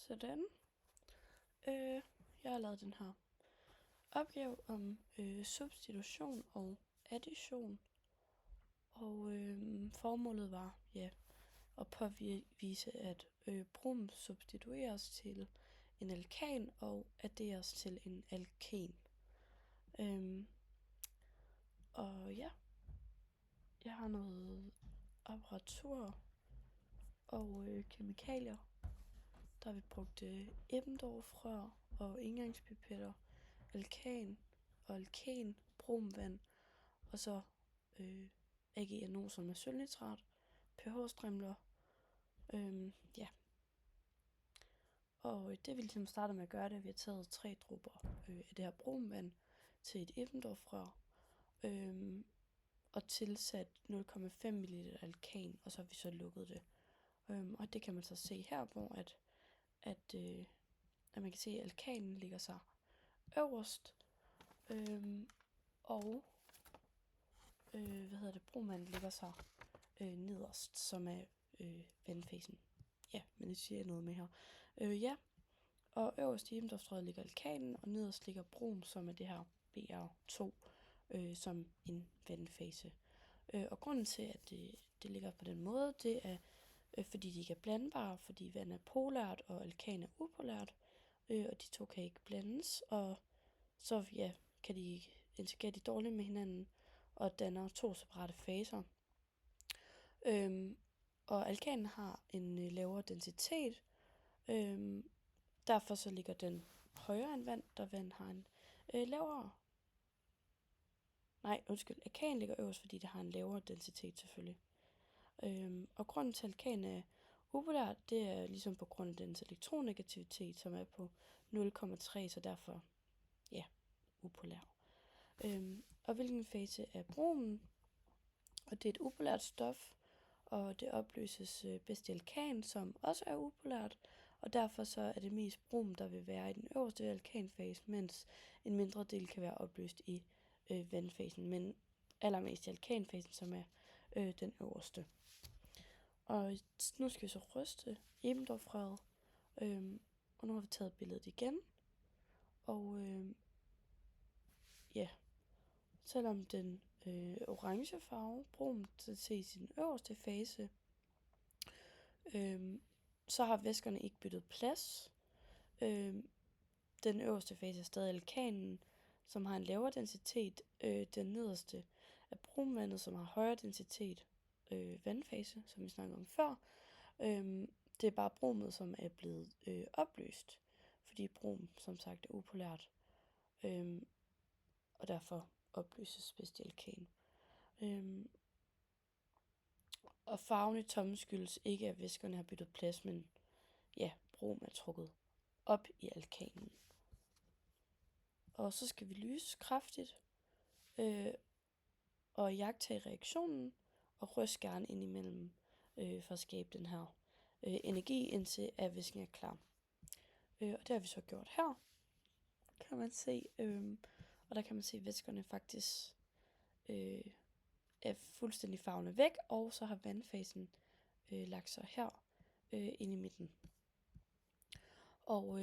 Sådan. Jeg har lavet den her opgave om substitution og addition. Og formålet var at påvise, at brom substitueres til en alkan og adderes til en alken. Og ja, jeg har noget apparatur og kemikalier. Der har vi brugt Eppendorf-rør og engangspipetter, alkan og alken, bromvand, og så AgNO, som er sølvnitrat, pH-strimler. Og det vi ligesom starter med at gøre, det er, at vi har taget 3 dråber af det her bromvand til et Eppendorf-rør, og tilsat 0,5 ml alkan, og så har vi så lukket det. Og det kan man så se her, hvor at man kan se, at alkanen ligger sig øverst, og bromvand ligger sig nederst, som er vandfasen. Ja, men det siger jeg noget med her. Og øverst i Eppendorf-røret ligger alkanen, og nederst ligger brom, som er det her Br2, som en vandfase. Og grunden til, at det ligger på den måde, det er, fordi de ikke er blandbare, fordi vand er polært, og alkan er upolært, og de to kan ikke blandes, og så kan de interagere dårligt med hinanden, og danner 2 separate faser. Og alkanen har en lavere densitet, derfor så ligger den højere end vand, da vand har en lavere. Alkanen ligger øverst, fordi det har en lavere densitet selvfølgelig. Og grunden til, at alkan er upolær, det er ligesom på grund af dens elektronegativitet, som er på 0,3, så derfor, upolær. Og hvilken fase er bromen? Og det er et upolært stof, og det opløses bedst i alkan, som også er upolært, og derfor så er det mest brom, der vil være i den øverste alkanfase, mens en mindre del kan være opløst i vandfasen, men allermest i alkanfasen, som er den øverste. Og nu skal vi så ryste Eppendorf-røret, og nu har vi taget billedet igen, og selvom den orange farve, brom, ses i den øverste fase, så har væskerne ikke byttet plads. Den øverste fase er stadig alkanen, som har en lavere densitet. Den nederste er bromvandet, som har højere densitet, vandfase, som vi snakkede om før. Det er bare bromet, som er blevet opløst, fordi brom, som sagt, er upolært, og derfor opløses bedst i alkan. Og farven i tomme skyldes ikke, at væskerne har byttet plads, men brom er trukket op i alkanen. Og så skal vi lyse kraftigt og iagttage reaktionen og ryste gerne ind imellem for at skabe den her energi, indtil at væsken er klar. Og det har vi så gjort her, kan man se. Og der kan man se, at væskerne faktisk er fuldstændig farvende væk, og så har vandfasen lagt sig her ind i midten. Og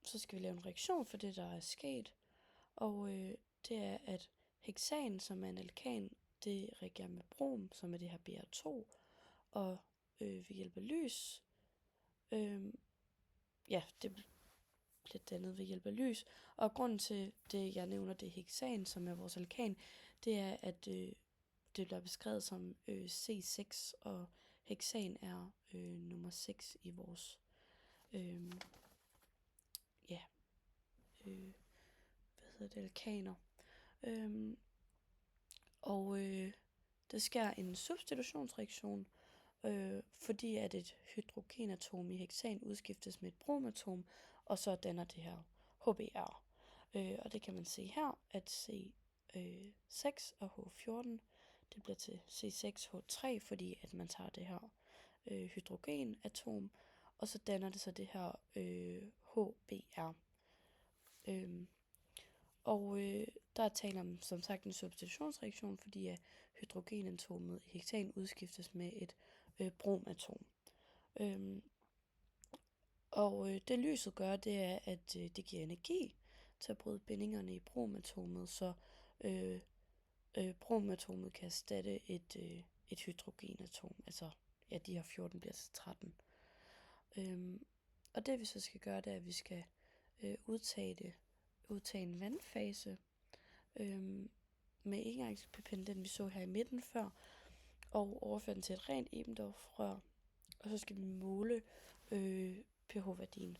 så skal vi lave en reaktion for det, der er sket. Og det er, at heksan, som er en alkan, det reagerer med brom, som er det her Br2, og ved hjælp af lys. Det bliver dannet ved hjælp af lys. Og grunden til det, jeg nævner, det heksan, som er vores alkan, det er, at det bliver beskrevet som C6, og heksan er nummer 6 i vores alkaner. Der sker en substitutionsreaktion, fordi at et hydrogenatom i heksan udskiftes med et bromatom, og så danner det her HBr. Og det kan man se her, at C6 og H14, det bliver til C6H3, fordi at man tager det her hydrogenatom, og så danner det så det her HBr. Der er tale om, som sagt, en substitutionsreaktion, fordi at hydrogenatomet i heksan udskiftes med et bromatom. Og det lyset gør, det er, at det giver energi til at bryde bindingerne i bromatomet, så bromatomet kan erstatte et hydrogenatom. Altså, ja, de her 14 bliver til 13. Og det vi så skal gøre, det er, at vi skal udtage en vandfase med engangspipetten, den vi så her i midten før, og overføre den til et rent Ebendorf-rør. Og så skal vi måle pH-værdien.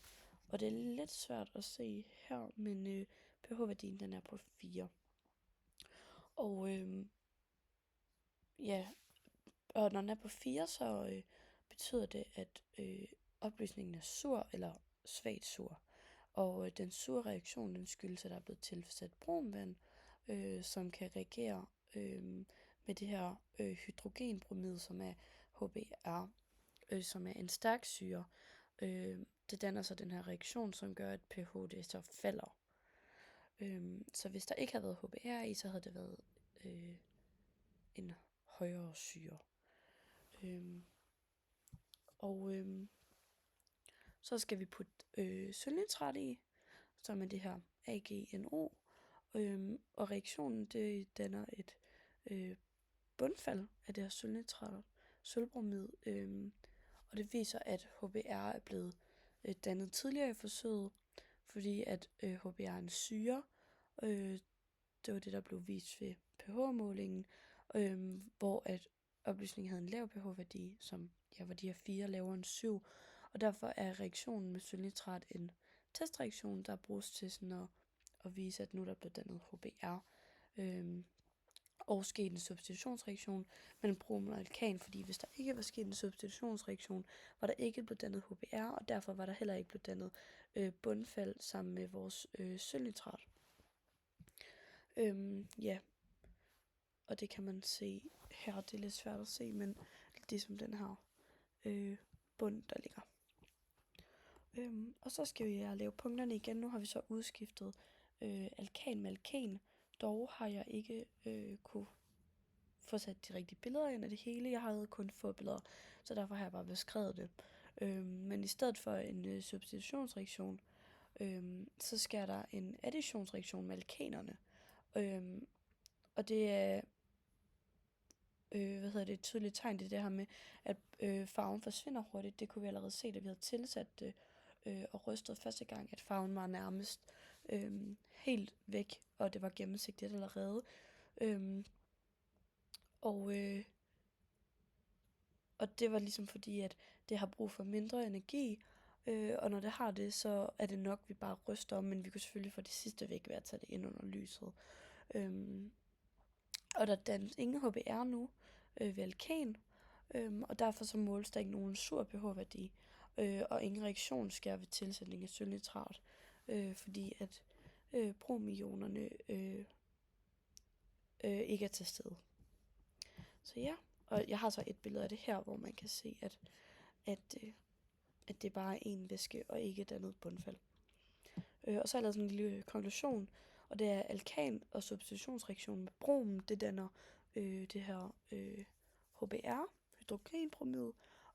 Og det er lidt svært at se her, men pH-værdien den er på 4. Og ja, og når den er på 4, så betyder det, at opløsningen er sur eller svagt sur. Og den sure reaktion, den skyldes, at der er blevet tilsat bromvand, som kan reagere med det her hydrogenbromid, som er HBr, som er en stærk syre. Det danner så den her reaktion, som gør, at pH det så falder. Så hvis der ikke havde været HBr i, så havde det været en højere syre. Så skal vi putte sølvnitrat i, som er det her AgNO. Og reaktionen, det danner et bundfald af det her sølvnitrat, sølvbromid. Og det viser, at HBr er blevet dannet tidligere i forsøget, fordi at HBr er en syre. Det var det, der blev vist ved pH-målingen, hvor at opløsningen havde en lav pH-værdi, som var de her 4 lavere end 7. Og derfor er reaktionen med sølvnitrat en testreaktion, der bruges til sådan at vise, at nu der blev dannet HBr. Og sket en substitutionsreaktion mellem brom og alkan, fordi hvis der ikke var sket en substitutionsreaktion, var der ikke blevet dannet HBr, og derfor var der heller ikke blevet dannet bundfald sammen med vores sølvnitrat. Ja, og det kan man se her, det er lidt svært at se, men det er som den her bund, der ligger. Og så skal vi lave punkterne igen. Nu har vi så udskiftet alkan med alkan. Dog har jeg ikke kunne få sat de rigtige billeder ind af det hele. Jeg havde kun få billeder, så derfor har jeg bare beskrevet det. Men i stedet for en substitutionsreaktion, så sker der en additionsreaktion med alkanerne. Og det er et tydeligt tegn, det her med, at farven forsvinder hurtigt. Det kunne vi allerede se, da vi havde tilsat det og rystet første gang, at farven var nærmest helt væk, og det var gennemsigtigt allerede. Og det var ligesom fordi, at det har brug for mindre energi, og når det har det, så er det nok, vi bare ryster om, men vi kunne selvfølgelig få det sidste væk ved at tage det ind under lyset. Og der dannes ingen HBr nu ved alkan, og derfor så måles der ikke nogen sur pH-værdi, og ingen reaktion sker ved tilsætning af sølvnitrat, fordi at bromionerne ikke er til stede. Så ja, og jeg har så et billede af det her, hvor man kan se, at det bare er en væske og ikke et andet bundfald. Og så er der sådan en lille konklusion, og det er alkan og substitutionsreaktionen med brom, det danner det her HBr, hydrogenbromid,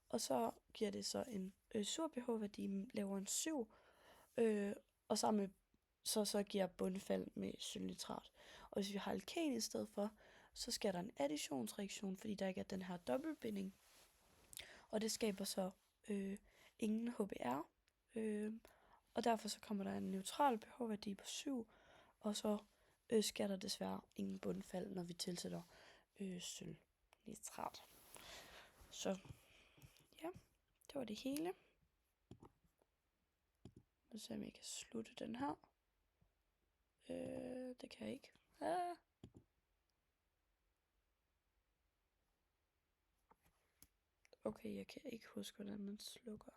og så giver det så en sur pH-værdi lavere end 7, og sammen med så giver bundfald med sølvnitrat. Og hvis vi har alkan i stedet for, så sker der en additionsreaktion, fordi der ikke er den her dobbeltbinding, og det skaber så ingen HBr, og derfor så kommer der en neutral pH-værdi på 7, og så sker der desværre ingen bundfald, når vi tilsætter sølvnitrat. Så ja, det var det hele. Nu ser jeg, om jeg kan slutte den her. Det kan jeg ikke. Okay, jeg kan ikke huske, hvordan man slukker.